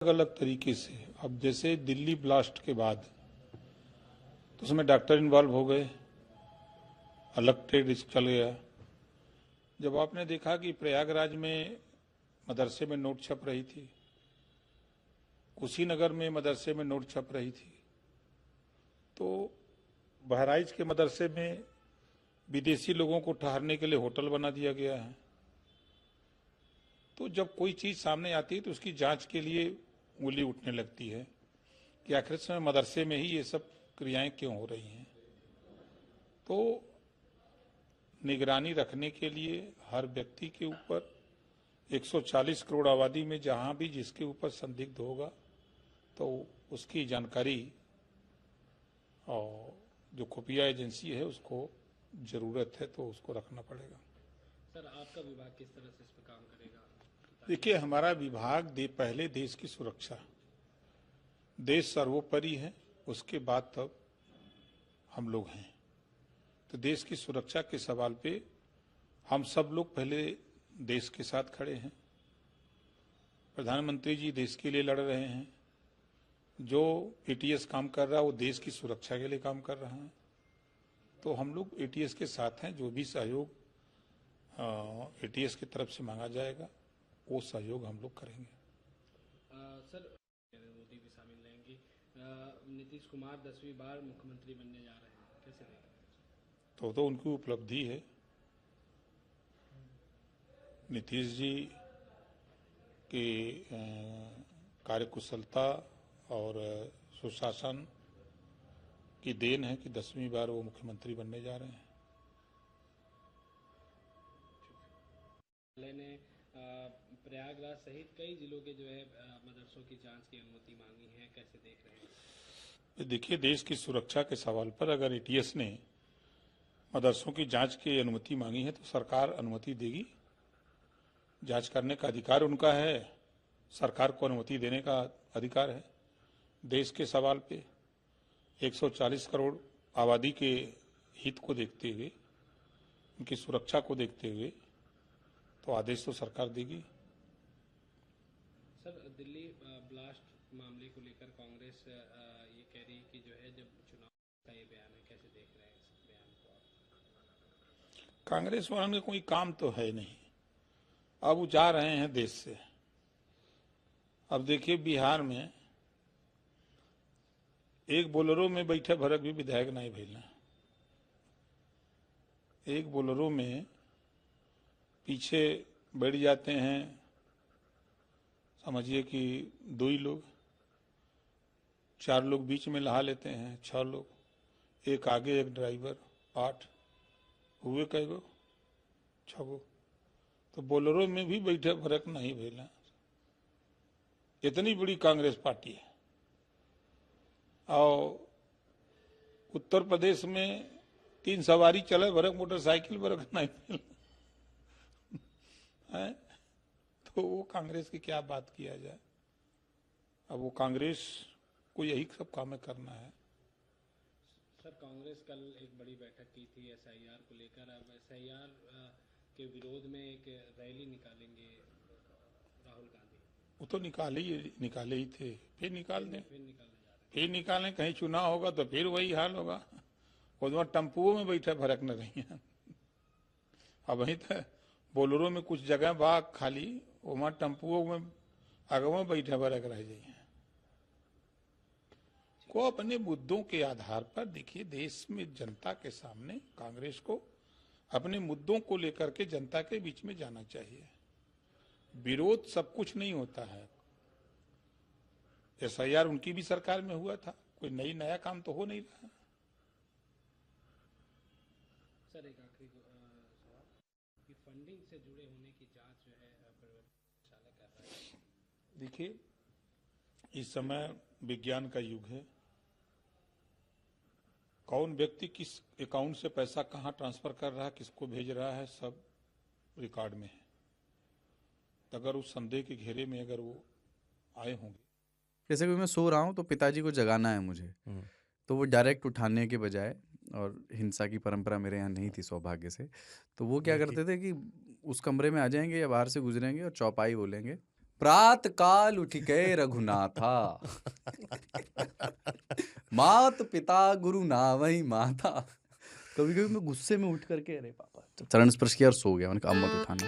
अलग अलग तरीके से। अब जैसे दिल्ली ब्लास्ट के बाद तो उसमें डॉक्टर इन्वॉल्व हो गए, अलग ट्रेड चल गया। जब आपने देखा कि प्रयागराज में मदरसे में नोट छप रही थी, कुशीनगर में मदरसे में नोट छप रही थी, तो बहराइच के मदरसे में विदेशी लोगों को ठहरने के लिए होटल बना दिया गया है। तो जब कोई चीज सामने आती है तो उसकी जांच के लिए उंगली उठने लगती है कि आखिर समय मदरसे में ही ये सब क्रियाएं क्यों हो रही हैं। तो निगरानी रखने के लिए हर व्यक्ति के ऊपर 140 करोड़ आबादी में जहां भी जिसके ऊपर संदिग्ध होगा तो उसकी जानकारी और जो खुफिया एजेंसी है उसको जरूरत है तो उसको रखना पड़ेगा। सर, आपका विभाग किस तरह से इस पर काम करेगा? देखिए, हमारा विभाग पहले देश की सुरक्षा, देश सर्वोपरि है, उसके बाद तब हम लोग हैं। तो देश की सुरक्षा के सवाल पे हम सब लोग पहले देश के साथ खड़े हैं। प्रधानमंत्री जी देश के लिए लड़ रहे हैं, जो एटीएस काम कर रहा है वो देश की सुरक्षा के लिए काम कर रहा है। तो हम लोग एटीएस के साथ हैं। जो भी सहयोग एटीएस की तरफ से मांगा जाएगा वो सहयोग हम लोग करेंगे। सर, नरेंद्र मोदी भी शामिल रहेंगे। नीतीश कुमार 10वीं बार मुख्यमंत्री बनने जा रहे हैं, कैसे देख रहे हैं? तो उनकी उपलब्धि है। नीतीश जी की कार्यकुशलता और सुशासन की देन है कि 10वीं बार वो मुख्यमंत्री बनने जा रहे हैं। ने प्रयागराज सहित कई जिलों के जो है मदरसों की जांच की अनुमति मांगी है, कैसे देख रहे हैं? देखिए, देश की सुरक्षा के सवाल पर अगर एटीएस ने मदरसों की जांच की अनुमति मांगी है तो सरकार अनुमति देगी। जांच करने का अधिकार उनका है, सरकार को अनुमति देने का अधिकार है। देश के सवाल पे 140 करोड़ आबादी के हित को देखते हुए, उनकी सुरक्षा को देखते हुए तो आदेश तो सरकार देगी। सर, दिल्ली ब्लास्ट मामले को लेकर कांग्रेस ये कह रही है कि जो है जब चुनाव का ये बयान है, कैसे देख रहे हैं इस बयान को आप? कांग्रेस वालों में कोई काम तो है नहीं, अब वो जा रहे हैं देश से। अब देखिए, बिहार में एक बोलेरो में बैठे भरत भी विधायक नहीं भेजना। एक बोलेरो में पीछे बैठ जाते हैं, समझिए कि 2 ही लोग, 4 लोग बीच में लहा लेते हैं, 6 लोग, एक आगे एक ड्राइवर, 8 हुए कई गो, 6 गो। तो बोलेरो में भी बैठे फर्क नहीं भेजना। इतनी बड़ी कांग्रेस पार्टी है। और उत्तर प्रदेश में 3 सवारी चले भरक मोटरसाइकिल भरक नहीं मिला है, तो वो कांग्रेस की क्या बात किया जाए। अब वो कांग्रेस को यही सब काम करना है। सर, कांग्रेस कल एक बड़ी बैठक की थी एसआईआर को लेकर। अब एसआईआर के विरोध में एक रैली निकालेंगे राहुल गांधी। वो तो निकाले ही थे, फिर निकाल दें, फिर निकालने जा रहे फिर निकालें। कहीं चुनाव होगा तो फिर वही हाल होगा। वो टम्पुओं में बैठे फर्क न रही है। अब वही तो बोलेरो में कुछ जगह बा खाली, वहां टम्पुओं में अगवा बैठे फर्क रह जाइए। को अपने मुद्दों के आधार पर, देखिए, देश में जनता के सामने कांग्रेस को अपने मुद्दों को लेकर के जनता के बीच में जाना चाहिए। विरोध सब कुछ नहीं होता है। एसआईआर उनकी भी सरकार में हुआ था, कोई नया काम तो हो नहीं रहा। सर, एक आखिरी सवाल कि फंडिंग से जुड़े होने की जांच जो है प्रवर्तन कर रहा है। देखिए, इस समय विज्ञान का युग है। कौन व्यक्ति किस अकाउंट से पैसा कहां ट्रांसफर कर रहा है, किसको भेज रहा है, सब रिकॉर्ड में है। अगर उस संदेह के घेरे में अगर वो आए होंगे, जैसे कि मैं सो रहा हूँ तो पिताजी को जगाना है मुझे, तो वो डायरेक्ट उठाने के बजाय, और हिंसा की परंपरा मेरे यहाँ नहीं थी सौभाग्य से, तो वो क्या करते थे कि उस कमरे में आ जाएंगे या बाहर से गुजरेंगे और चौपाई बोलेंगे, प्रात काल उठ गए रघुनाथा, मात पिता गुरु नावई माता। कभी कभी मैं गुस्से में उठ करके अरे पापा, चरण स्पर्श किया और सो गया। मैंने कहा अब मत उठाना।